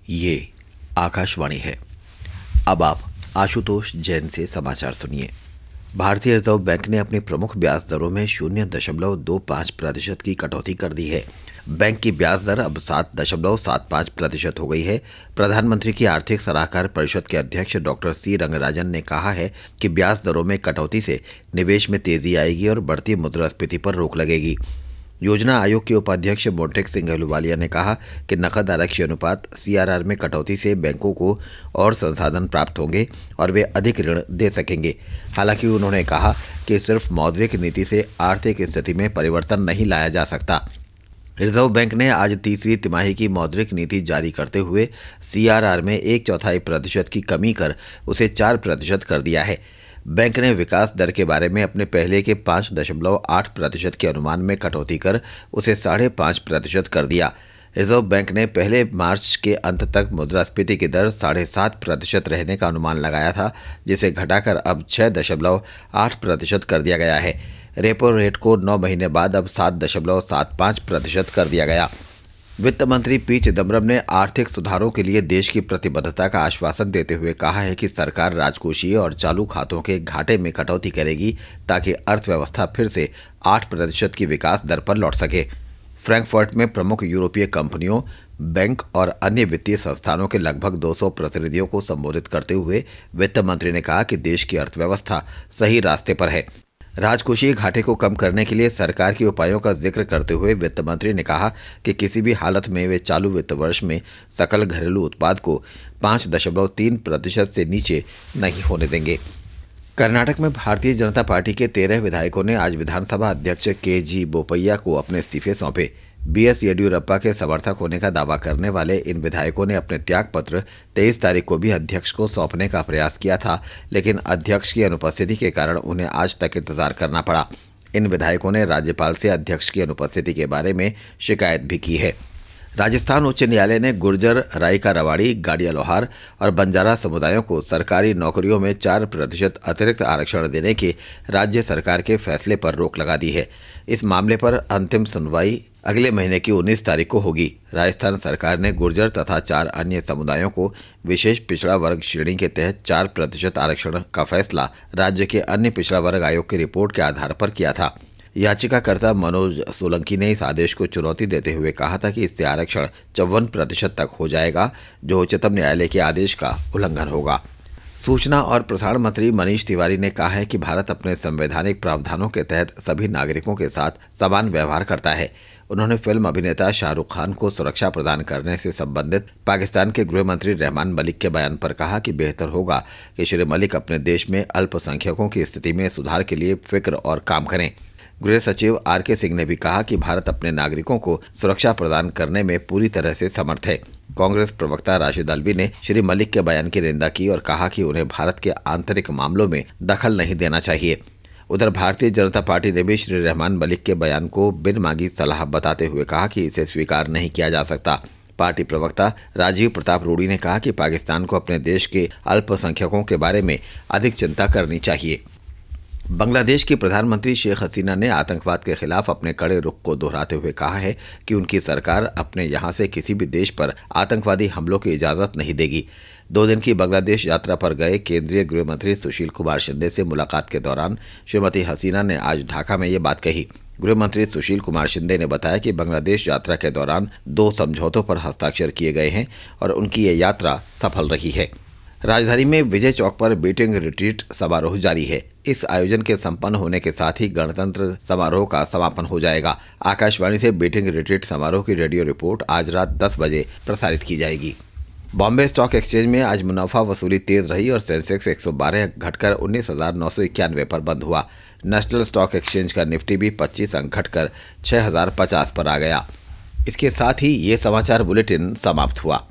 ये आकाशवाणी है। अब आप आशुतोष जैन से समाचार सुनिए। भारतीय रिजर्व बैंक ने अपनी प्रमुख ब्याज दरों में 0.25% की कटौती कर दी है। बैंक की ब्याज दर अब 7.75% हो गई है। प्रधानमंत्री की आर्थिक सलाहकार परिषद के अध्यक्ष डॉक्टर सी रंगराजन ने कहा है कि ब्याज दरों में कटौती से निवेश में तेजी आएगी और बढ़ती मुद्रास्फीति पर रोक लगेगी। योजना आयोग के उपाध्यक्ष मोटेक सिंह अहलूवालिया ने कहा कि नकद आरक्षी अनुपात सीआरआर में कटौती से बैंकों को और संसाधन प्राप्त होंगे और वे अधिक ऋण दे सकेंगे। हालांकि उन्होंने कहा कि सिर्फ मौद्रिक नीति से आर्थिक स्थिति में परिवर्तन नहीं लाया जा सकता। रिजर्व बैंक ने आज तीसरी तिमाही की मौद्रिक नीति जारी करते हुए सीआरआर में 1/4% की कमी कर उसे 4% कर दिया है। बैंक ने विकास दर के बारे में अपने पहले के 5.8% के अनुमान में कटौती कर उसे 5.5% कर दिया। रिजर्व बैंक ने पहले मार्च के अंत तक मुद्रास्फीति की दर 7.5% रहने का अनुमान लगाया था, जिसे घटाकर अब 6.8% कर दिया गया है। रेपो रेट को 9 महीने बाद अब 7.75% कर दिया गया। वित्त मंत्री पी चिदम्बरम ने आर्थिक सुधारों के लिए देश की प्रतिबद्धता का आश्वासन देते हुए कहा है कि सरकार राजकोषीय और चालू खातों के घाटे में कटौती करेगी ताकि अर्थव्यवस्था फिर से 8% की विकास दर पर लौट सके। फ्रैंकफर्ट में प्रमुख यूरोपीय कंपनियों, बैंक और अन्य वित्तीय संस्थानों के लगभग 200 प्रतिनिधियों को संबोधित करते हुए वित्त मंत्री ने कहा कि देश की अर्थव्यवस्था सही रास्ते पर है। राजकोषीय घाटे को कम करने के लिए सरकार के उपायों का जिक्र करते हुए वित्त मंत्री ने कहा कि किसी भी हालत में वे चालू वित्त वर्ष में सकल घरेलू उत्पाद को 5.3% से नीचे नहीं होने देंगे। कर्नाटक में भारतीय जनता पार्टी के 13 विधायकों ने आज विधानसभा अध्यक्ष के.जी. बोपैया को अपने इस्तीफे सौंपे। बी.एस. येडियुरप्पा के समर्थक होने का दावा करने वाले इन विधायकों ने अपने त्यागपत्र 23 तारीख को भी अध्यक्ष को सौंपने का प्रयास किया था, लेकिन अध्यक्ष की अनुपस्थिति के कारण उन्हें आज तक इंतजार करना पड़ा। इन विधायकों ने राज्यपाल से अध्यक्ष की अनुपस्थिति के बारे में शिकायत भी की है। राजस्थान उच्च न्यायालय ने गुर्जर, राइका रवाड़ी, गाड़िया लोहार और बंजारा समुदायों को सरकारी नौकरियों में 4% अतिरिक्त आरक्षण देने के राज्य सरकार के फैसले पर रोक लगा दी है। इस मामले पर अंतिम सुनवाई अगले महीने की 19 तारीख को होगी। राजस्थान सरकार ने गुर्जर तथा 4 अन्य समुदायों को विशेष पिछड़ा वर्ग श्रेणी के तहत 4% आरक्षण का फैसला राज्य के अन्य पिछड़ा वर्ग आयोग की रिपोर्ट के आधार पर किया था। याचिकाकर्ता मनोज सोलंकी ने इस आदेश को चुनौती देते हुए कहा था कि इससे आरक्षण 54% तक हो जाएगा, जो उच्चतम न्यायालय के आदेश का उल्लंघन होगा। सूचना और प्रसारण मंत्री मनीष तिवारी ने कहा है कि भारत अपने संवैधानिक प्रावधानों के तहत सभी नागरिकों के साथ समान व्यवहार करता है। उन्होंने फिल्म अभिनेता शाहरुख खान को सुरक्षा प्रदान करने से संबंधित पाकिस्तान के गृह मंत्री रहमान मलिक के बयान पर कहा कि बेहतर होगा कि श्री मलिक अपने देश में अल्पसंख्यकों की स्थिति में सुधार के लिए फिक्र और काम करें। गृह सचिव आर.के. सिंह ने भी कहा कि भारत अपने नागरिकों को सुरक्षा प्रदान करने में पूरी तरह से समर्थ है। कांग्रेस प्रवक्ता राशिद अल्वी ने श्री मलिक के बयान की निंदा की और कहा कि उन्हें भारत के आंतरिक मामलों में दखल नहीं देना चाहिए। उधर भारतीय जनता पार्टी ने भी श्री रहमान मलिक के बयान को बिन मांगी सलाह बताते हुए कहा कि इसे स्वीकार नहीं किया जा सकता। पार्टी प्रवक्ता राजीव प्रताप रूडी ने कहा कि पाकिस्तान को अपने देश के अल्पसंख्यकों के बारे में अधिक चिंता करनी चाहिए। बांग्लादेश की प्रधानमंत्री शेख हसीना ने आतंकवाद के खिलाफ अपने कड़े रुख को दोहराते हुए कहा है कि उनकी सरकार अपने यहाँ से किसी भी देश पर आतंकवादी हमलों की इजाज़त नहीं देगी। 2 दिन की बांग्लादेश यात्रा पर गए केंद्रीय गृह मंत्री सुशील कुमार शिंदे से मुलाकात के दौरान श्रीमती हसीना ने आज ढाका में ये बात कही। गृह मंत्री सुशील कुमार शिंदे ने बताया कि बांग्लादेश यात्रा के दौरान 2 समझौतों पर हस्ताक्षर किए गए हैं और उनकी ये यात्रा सफल रही है। राजधानी में विजय चौक पर बीटिंग रिट्रीट समारोह जारी है। इस आयोजन के संपन्न होने के साथ ही गणतंत्र समारोह का समापन हो जाएगा। आकाशवाणी से बीटिंग रिट्रीट समारोह की रेडियो रिपोर्ट आज रात 10 बजे प्रसारित की जाएगी। बॉम्बे स्टॉक एक्सचेंज में आज मुनाफा वसूली तेज रही और सेंसेक्स 112 घटकर 19,991 पर बंद हुआ। नेशनल स्टॉक एक्सचेंज का निफ्टी भी 25 अंक घटकर 6,050 पर आ गया। इसके साथ ही ये समाचार बुलेटिन समाप्त हुआ।